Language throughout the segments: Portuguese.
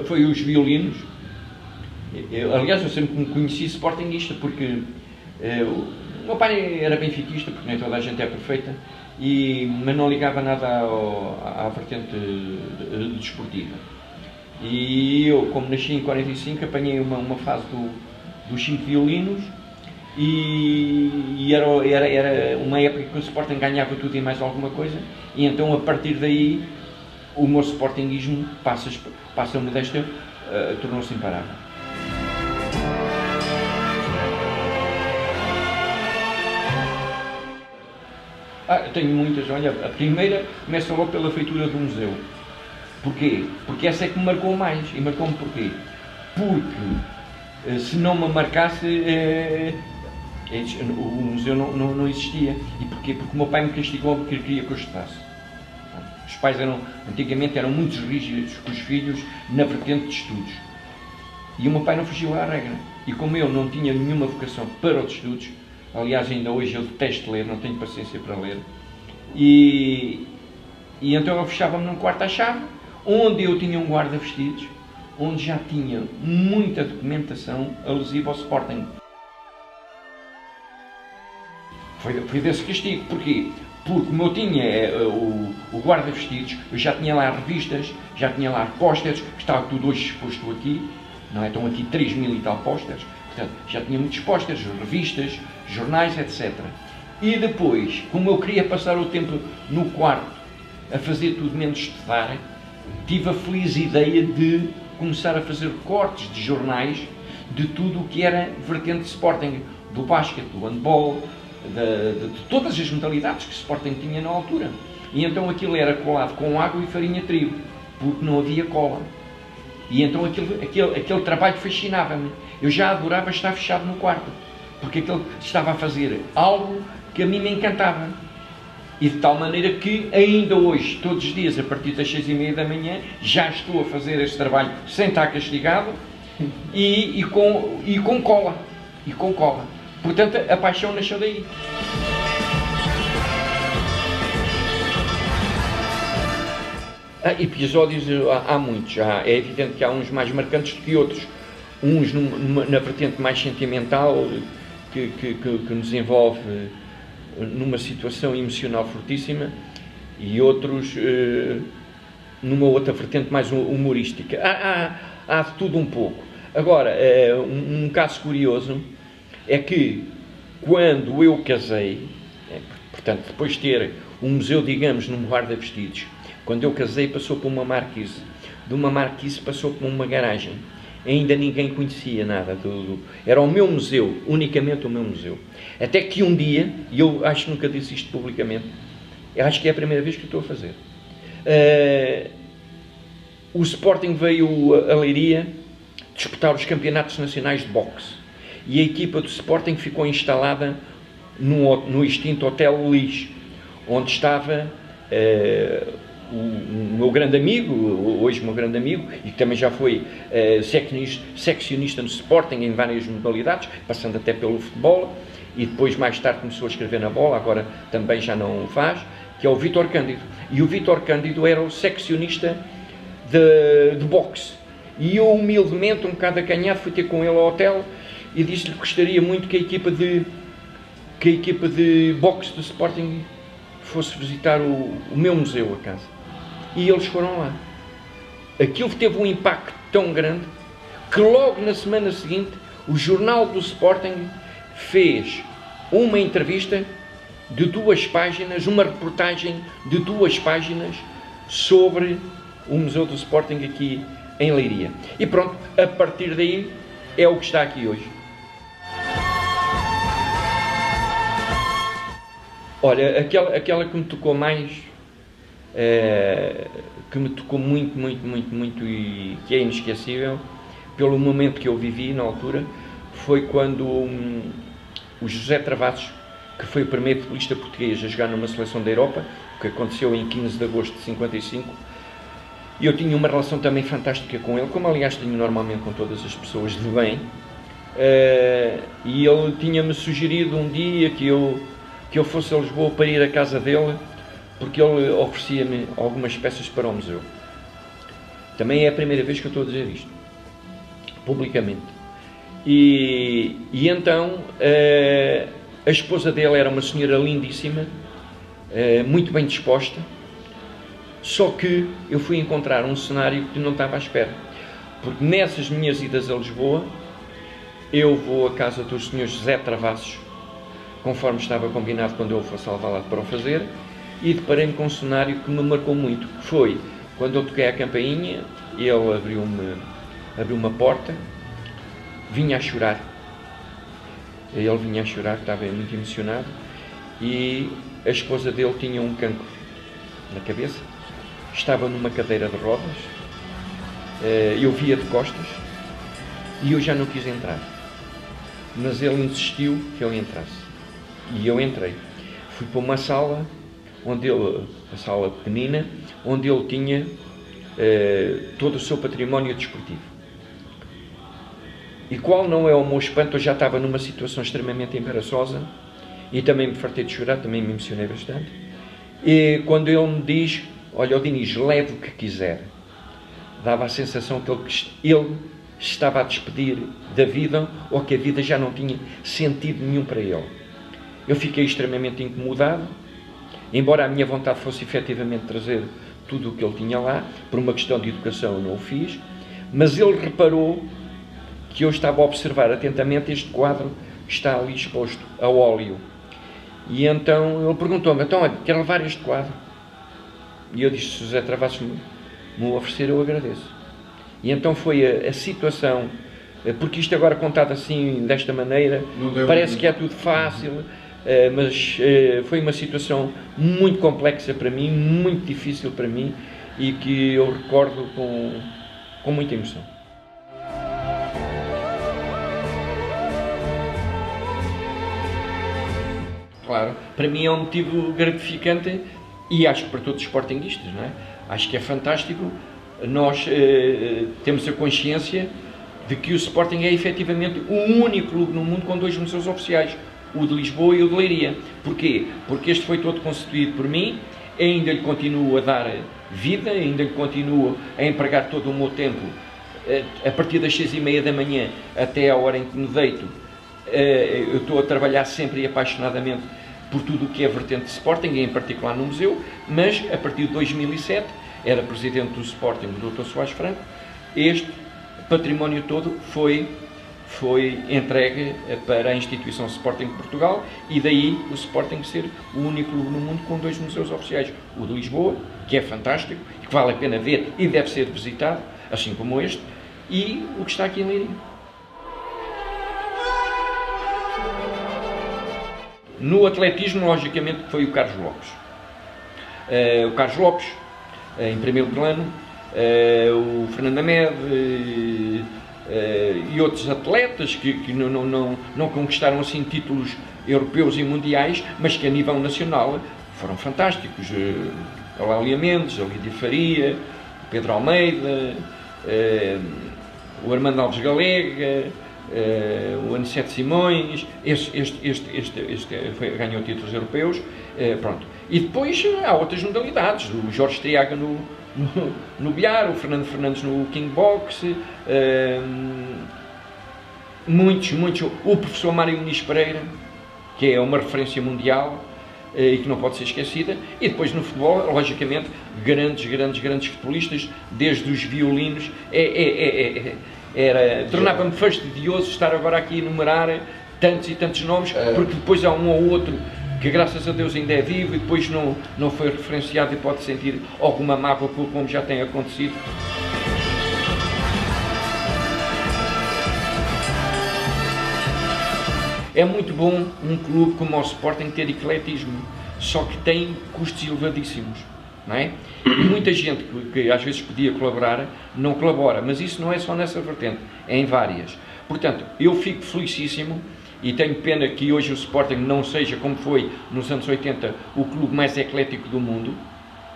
foi os violinos. Aliás, eu sempre me conheci sportinguista, porque o meu pai era benfiquista, porque nem toda a gente é perfeita, mas não ligava nada à vertente desportiva. E eu, como nasci em 45, apanhei uma fase dos 5 violinos, e era uma época que o Sporting ganhava tudo e mais alguma coisa, e então a partir daí o meu sportinguismo passa a modéstia, tornou-se imparável. Tenho muitas. Olha, a primeira começa logo pela feitura do museu. Porquê? Porque essa é que me marcou mais. E marcou-me porquê? Porque se não me marcasse, o museu não existia. E porquê? Porque o meu pai me castigou porque queria que eu estudasse. Os pais antigamente eram muito rígidos com os filhos na vertente de estudos. E o meu pai não fugiu à regra. E como eu não tinha nenhuma vocação para os estudos, aliás, ainda hoje eu detesto ler, não tenho paciência para ler, e então eu fechava-me num quarto à chave, onde eu tinha um guarda-vestidos, onde já tinha muita documentação alusiva ao Sporting. Foi desse castigo. Porquê? Porque como eu tinha o guarda-vestidos, eu já tinha lá revistas, já tinha lá pósteres, que estava tudo hoje exposto aqui, não é? Estão aqui 3.000 e tal pósteres, portanto, já tinha muitos pósteres, revistas, jornais, etc. E depois, como eu queria passar o tempo no quarto a fazer tudo menos estudar, tive a feliz ideia de começar a fazer cortes de jornais de tudo o que era vertente de Sporting, do basquete, do handball, de todas as modalidades que o Sporting tinha na altura. E então aquilo era colado com água e farinha de trigo, porque não havia cola. E então aquele trabalho fascinava-me. Eu já adorava estar fechado no quarto, porque aquele estava a fazer algo que a mim me encantava. E de tal maneira que ainda hoje, todos os dias, a partir das 6h30 da manhã, já estou a fazer este trabalho sem estar castigado e com cola. E com cola. Portanto, a paixão nasceu daí. Episódios há muitos. É evidente que há uns mais marcantes do que outros. Uns na vertente mais sentimental, que nos envolve numa situação emocional fortíssima, e outros numa outra vertente mais humorística. Há de tudo um pouco. Agora, um caso curioso é que quando eu casei, portanto, depois de ter um museu, digamos, num guarda-vestidos, quando eu casei passou por uma marquise, de uma marquise passou por uma garagem. Ainda ninguém conhecia nada, era o meu museu, unicamente o meu museu. Até que um dia, e eu acho que nunca disse isto publicamente, eu acho que é a primeira vez que estou a fazer, o Sporting veio a Leiria disputar os campeonatos nacionais de boxe, e a equipa do Sporting ficou instalada no extinto Hotel Lis, onde estava o meu grande amigo, hoje o meu grande amigo, e que também já foi seccionista no Sporting em várias modalidades, passando até pelo futebol, e depois mais tarde começou a escrever na bola, agora também já não o faz, que é o Vítor Cândido. E o Vítor Cândido era o seccionista de boxe. E eu humildemente, um bocado acanhado, fui ter com ele ao hotel e disse-lhe que gostaria muito que a equipa de boxe do Sporting fosse visitar o meu museu, a casa. E eles foram lá. Aquilo teve um impacto tão grande que logo na semana seguinte o jornal do Sporting fez uma entrevista de 2 páginas, uma reportagem de 2 páginas sobre o Museu do Sporting aqui em Leiria. E pronto, a partir daí é o que está aqui hoje. Olha, aquela que me tocou mais, que me tocou muito e que é inesquecível, pelo momento que eu vivi na altura, foi quando o José Travassos, que foi o primeiro futebolista português a jogar numa seleção da Europa, que aconteceu em 15 de agosto de 55, e eu tinha uma relação também fantástica com ele, como aliás tenho normalmente com todas as pessoas de bem, e ele tinha-me sugerido um dia que eu fosse a Lisboa para ir à casa dele, porque ele oferecia-me algumas peças para o museu. Também é a primeira vez que eu estou a dizer isto, publicamente. E então, a esposa dele era uma senhora lindíssima, muito bem disposta, só que eu fui encontrar um cenário que não estava à espera. Porque nessas minhas idas a Lisboa, eu vou à casa do Sr. José Travassos, conforme estava combinado quando eu fosse a Alvalade para o fazer, e deparei-me com um cenário que me marcou muito, que foi, quando eu toquei a campainha, ele abriu uma porta, vinha a chorar. Ele vinha a chorar, estava muito emocionado, e a esposa dele tinha um cancro na cabeça, estava numa cadeira de rodas, eu via de costas, e eu já não quis entrar. Mas ele insistiu que eu entrasse. E eu entrei. Fui para uma sala, a sala pequenina, onde ele tinha todo o seu património desportivo. E qual não é o meu espanto, eu já estava numa situação extremamente embaraçosa, e também me fartei de chorar, também me emocionei bastante. E quando ele me diz, olha, o Dinis, leve o que quiser, dava a sensação que ele estava a despedir da vida, ou que a vida já não tinha sentido nenhum para ele. Eu fiquei extremamente incomodado, embora a minha vontade fosse efetivamente trazer tudo o que ele tinha lá, por uma questão de educação eu não o fiz, mas ele reparou que eu estava a observar atentamente este quadro que está ali exposto a óleo. E então ele perguntou-me, então, olha, quer levar este quadro? E eu disse, se José Travassos me oferecer, eu agradeço. E então foi a situação, porque isto agora contado assim, desta maneira, parece que é tudo fácil, mas foi uma situação muito complexa para mim, muito difícil para mim, e que eu recordo com muita emoção. Claro, para mim é um motivo gratificante, e acho que para todos os sportinguistas, não é? Acho que é fantástico. Nós temos a consciência de que o Sporting é efetivamente o único clube no mundo com 2 museus oficiais, o de Lisboa e o de Leiria. Porquê? Porque este foi todo constituído por mim, ainda lhe continuo a dar vida, ainda lhe continuo a empregar todo o meu tempo, a partir das 6h30 da manhã até à hora em que me deito. Eu estou a trabalhar sempre e apaixonadamente por tudo o que é vertente de Sporting, em particular no museu, mas a partir de 2007, era presidente do Sporting, o Dr. Soares Franco, este património todo foi entregue para a instituição Sporting de Portugal, e daí o Sporting ser o único clube no mundo com 2 museus oficiais, o de Lisboa, que é fantástico, que vale a pena ver e deve ser visitado, assim como este, e o que está aqui em Leiria. No atletismo, logicamente, foi o Carlos Lopes. O Carlos Lopes, em primeiro plano, o Fernando Amed e outros atletas que não conquistaram assim títulos europeus e mundiais, mas que a nível nacional foram fantásticos. A Lélia Mendes, a Lídia Faria, o Pedro Almeida, o Armando Alves Galega, o Aniceto Simões, ganhou títulos europeus, pronto. E depois há outras modalidades, o Jorge Estriaga no bilhar, o Fernando Fernandes no Kingbox, muitos, o professor Mário Muniz Pereira, que é uma referência mundial e que não pode ser esquecida, e depois no futebol, logicamente, grandes futebolistas, desde os violinos, tornava-me fastidioso estar agora aqui a enumerar tantos e tantos nomes, porque depois há um ou outro que graças a Deus ainda é vivo e depois não foi referenciado e pode sentir alguma mágoa, como já tem acontecido. É muito bom um clube como o Sporting ter ecletismo, só que tem custos elevadíssimos, não é? E muita gente que às vezes podia colaborar, não colabora, mas isso não é só nessa vertente, é em várias. Portanto, eu fico felicíssimo e tenho pena que hoje o Sporting não seja, como foi nos anos 80, o clube mais eclético do mundo,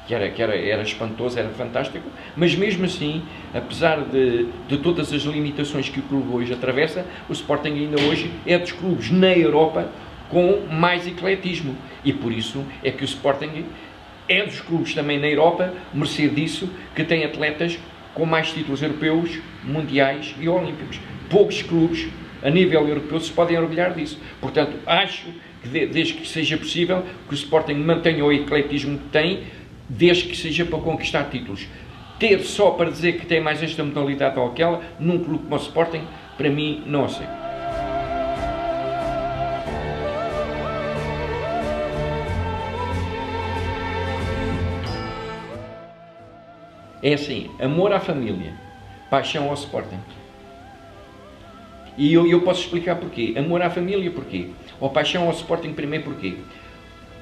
que era espantoso, era fantástico, mas mesmo assim, apesar de todas as limitações que o clube hoje atravessa, o Sporting ainda hoje é dos clubes na Europa com mais ecletismo, e por isso é que o Sporting é dos clubes também na Europa, mercê disso, que tem atletas com mais títulos europeus, mundiais e olímpicos. Poucos clubes a nível europeu se podem orgulhar disso. Portanto, acho que desde que seja possível que o Sporting mantenha o ecletismo que tem, desde que seja para conquistar títulos. Ter só para dizer que tem mais esta modalidade ou aquela, num clube como o Sporting, para mim, não aceito. É assim, amor à família, paixão ao Sporting. E eu posso explicar porquê. Amor à família, porquê? Ou paixão ao Sporting, primeiro, porquê?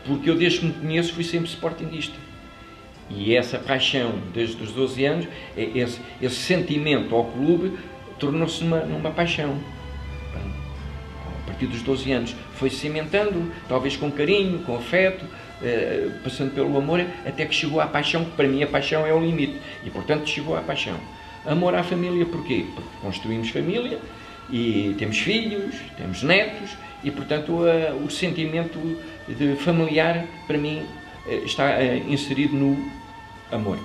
Porque eu, desde que me conheço, fui sempre sportinguista. E essa paixão, desde os 12 anos, esse sentimento ao clube, tornou-se numa paixão. A partir dos 12 anos foi-se cimentando, talvez com carinho, com afeto, passando pelo amor, até que chegou à paixão, que para mim a paixão é o limite. E, portanto, chegou à paixão. Amor à família, porquê? Porque construímos família, e temos filhos, temos netos, e, portanto, o sentimento de familiar, para mim, está inserido no amor.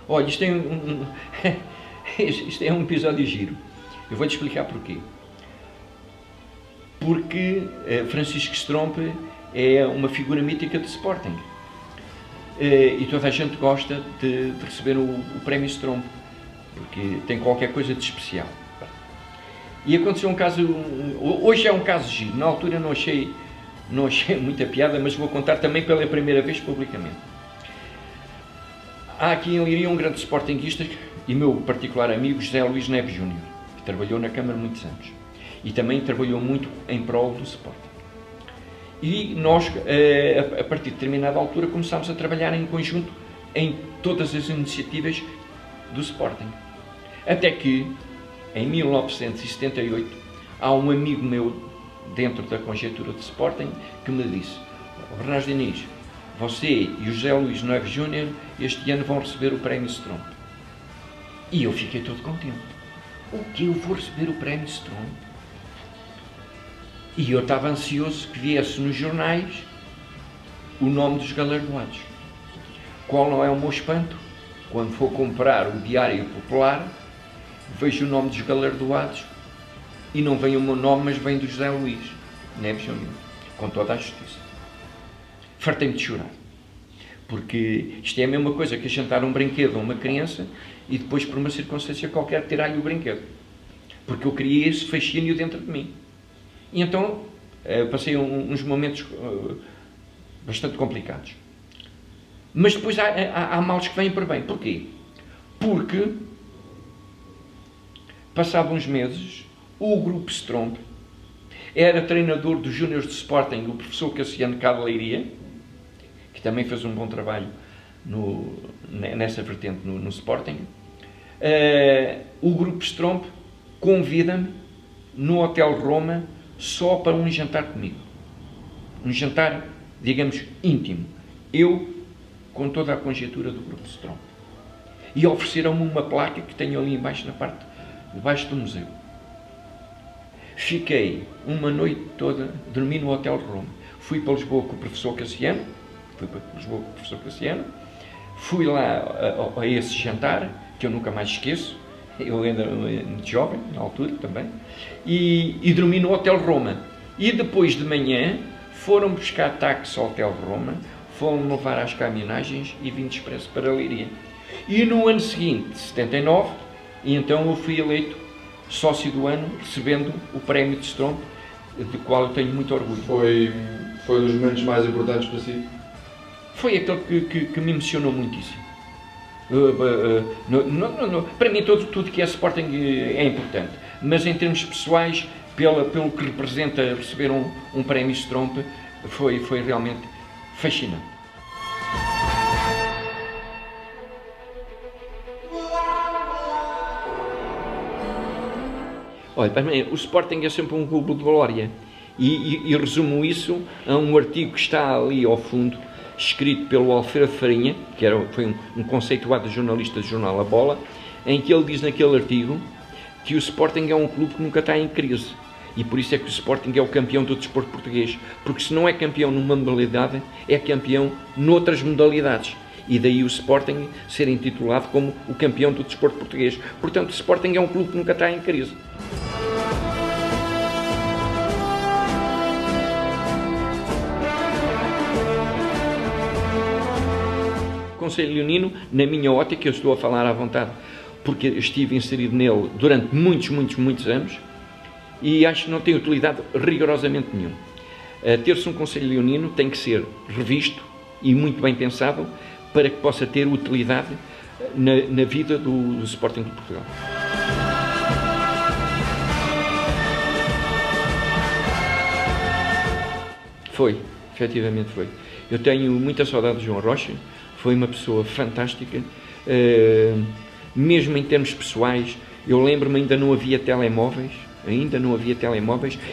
Olha, isto é um episódio giro. Eu vou-te explicar porquê. Porque Francisco Stromp é uma figura mítica de Sporting. E toda a gente gosta de receber o prémio Stromp, porque tem qualquer coisa de especial. E aconteceu um caso, hoje é um caso giro, na altura não achei muita piada, mas vou contar também pela primeira vez publicamente. Há aqui em Leiria um grande sportinguista e meu particular amigo, José Luís Neves Júnior, que trabalhou na Câmara muitos anos e também trabalhou muito em prol do Sporting. E nós, a partir de determinada altura, começámos a trabalhar em conjunto em todas as iniciativas do Sporting. Até que, em 1978, há um amigo meu, dentro da conjectura do Sporting, que me disse: Bernardo Diniz, você e o José Luís Neves Júnior este ano vão receber o prémio Stromp. E eu fiquei todo contente. O que eu vou receber o prémio Stromp? E eu estava ansioso que viesse nos jornais o nome dos galardoados. Qual não é o meu espanto? Quando for comprar o Diário Popular, vejo o nome dos galardoados e não vem o meu nome, mas vem do José Luís Neves Júnior, com toda a justiça. Fartei-me de chorar, porque isto é a mesma coisa que a gente dar um brinquedo a uma criança e depois, por uma circunstância qualquer, tirar-lhe o brinquedo, porque eu queria esse fascínio dentro de mim. E então passei uns momentos bastante complicados. Mas depois há males que vêm por bem. Porquê? Porque, passados uns meses, o grupo Stromp era treinador dos Júniores de Sporting, o professor Cassiano Cá de Leiria, que também fez um bom trabalho nessa vertente no Sporting. O grupo Stromp convida-me no Hotel Roma só para um jantar comigo. Um jantar, digamos, íntimo. Eu, com toda a conjectura do grupo Stromp. E ofereceram-me uma placa que tenho ali embaixo, na parte de baixo do museu. Fiquei uma noite toda, dormi no Hotel Roma. Fui para Lisboa com o professor Cassiano, fui lá a esse jantar, que eu nunca mais esqueço, eu ainda muito jovem, na altura também, e dormi no Hotel Roma. E depois de manhã foram buscar táxi ao Hotel Roma, foram levar às caminhagens e vim de expresso para Leiria. E no ano seguinte, 79, e então eu fui eleito sócio do ano, recebendo o prémio de Stromp, do qual eu tenho muito orgulho. Foi um dos momentos mais importantes para si? Foi aquele que me emocionou muitíssimo. Para mim tudo que é Sporting é importante, mas em termos pessoais, pelo que representa receber um prémio Stromp, foi realmente fascinante. Olha, para mim, o Sporting é sempre um clube de glória e resumo isso a um artigo que está ali ao fundo, escrito pelo Alfredo Farinha, que foi um conceituado jornalista do jornal A Bola, em que ele diz naquele artigo que o Sporting é um clube que nunca está em crise E por isso é que o Sporting é o campeão do desporto português. Porque se não é campeão numa modalidade, é campeão noutras modalidades. E daí o Sporting ser intitulado como o campeão do desporto português. Portanto, o Sporting é um clube que nunca está em crise. O Conselho Leonino, na minha ótica, eu estou a falar à vontade, porque estive inserido nele durante muitos anos, e acho que não tem utilidade rigorosamente nenhuma. Ter-se um Conselho Leonino tem que ser revisto e muito bem pensado para que possa ter utilidade na vida do Sporting de Portugal. Foi, efetivamente foi. Eu tenho muita saudade de João Rocha, foi uma pessoa fantástica, mesmo em termos pessoais. Eu lembro-me, ainda não havia telemóveis,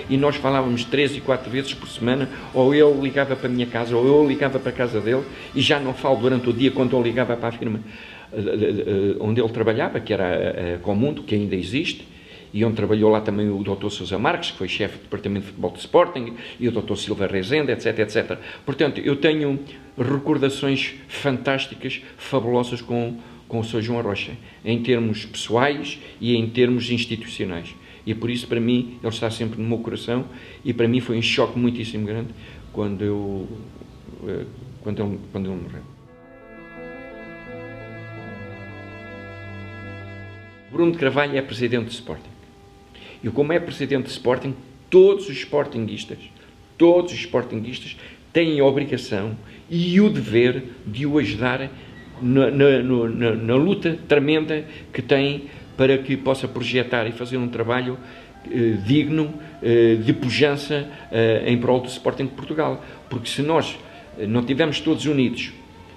e nós falávamos 3 e 4 vezes por semana, ou eu ligava para a minha casa, ou eu ligava para a casa dele, e já não falo durante o dia quando eu ligava para a firma onde ele trabalhava, que era a Comundo, que ainda existe, e onde trabalhou lá também o Dr. Sousa Marques, que foi chefe do Departamento de Futebol de Sporting, e o Dr. Silva Rezende, etc. Portanto, eu tenho recordações fantásticas, fabulosas com o Sr. João Rocha, em termos pessoais e em termos institucionais. E por isso, para mim, ele está sempre no meu coração, e para mim foi um choque muitíssimo grande quando ele morreu. Bruno de Carvalho é presidente do Sporting. E como é presidente do Sporting, todos os sportinguistas têm a obrigação e o dever de o ajudar na luta tremenda que tem para que possa projetar e fazer um trabalho digno, de pujança em prol do Sporting de Portugal. Porque se nós não estivermos todos unidos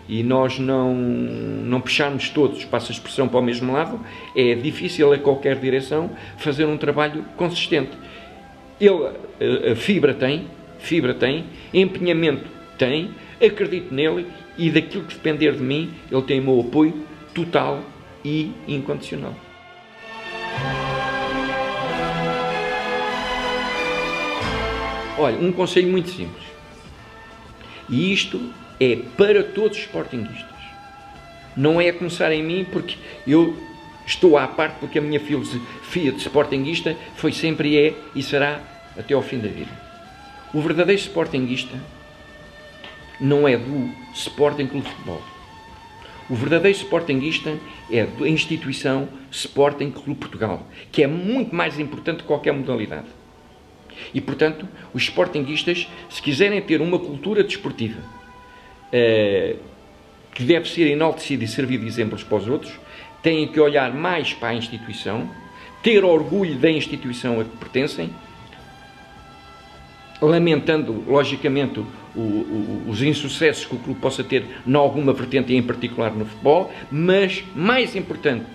e nós não puxarmos todos, passa a expressão, para o mesmo lado, é difícil a qualquer direção fazer um trabalho consistente. Ele, a fibra tem, empenhamento tem, acredito nele, e daquilo que depender de mim, ele tem o meu apoio total e incondicional. Olha, um conselho muito simples, e isto é para todos os sportinguistas. Não é a começar em mim, porque eu estou à parte, porque a minha filosofia de sportinguista foi sempre, e será até ao fim da vida. O verdadeiro sportinguista não é do Sporting Clube de Futebol. O verdadeiro sportinguista é da instituição Sporting Clube Portugal, que é muito mais importante que qualquer modalidade. E, portanto, os sportinguistas, se quiserem ter uma cultura desportiva que deve ser enaltecida e servir de exemplos para os outros, têm que olhar mais para a instituição, ter orgulho da instituição a que pertencem, lamentando, logicamente, os insucessos que o clube possa ter em alguma vertente, e em particular no futebol, mas mais importante,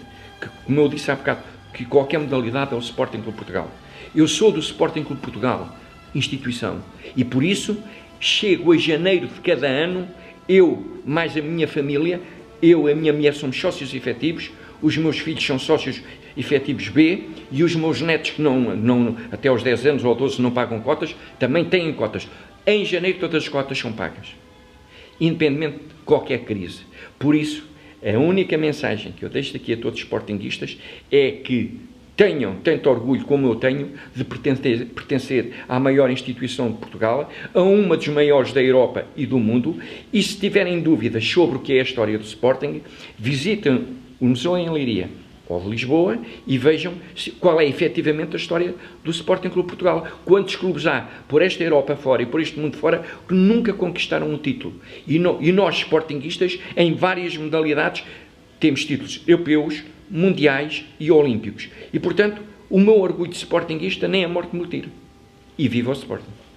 como eu disse há bocado, que qualquer modalidade é o Sporting Clube Portugal. Eu sou do Sporting Clube Portugal, instituição, e por isso chego a janeiro de cada ano, eu mais a minha família, eu e a minha mulher somos sócios efetivos, os meus filhos são sócios efetivos B, e os meus netos que até aos 10 anos ou 12 não pagam cotas, também têm cotas. Em janeiro todas as cotas são pagas, independentemente de qualquer crise. Por isso, a única mensagem que eu deixo aqui a todos os sportinguistas é que tenham tanto orgulho como eu tenho de pertencer à maior instituição de Portugal, a uma dos maiores da Europa e do mundo, e se tiverem dúvidas sobre o que é a história do Sporting, visitem o Museu em Leiria ou de Lisboa e vejam qual é efetivamente a história do Sporting Clube Portugal. Quantos clubes há por esta Europa fora e por este mundo fora que nunca conquistaram um título? E nós, sportinguistas, em várias modalidades, temos títulos europeus, mundiais e olímpicos. E, portanto, o meu orgulho de sportinguista nem a morte me tira. E viva o Sporting!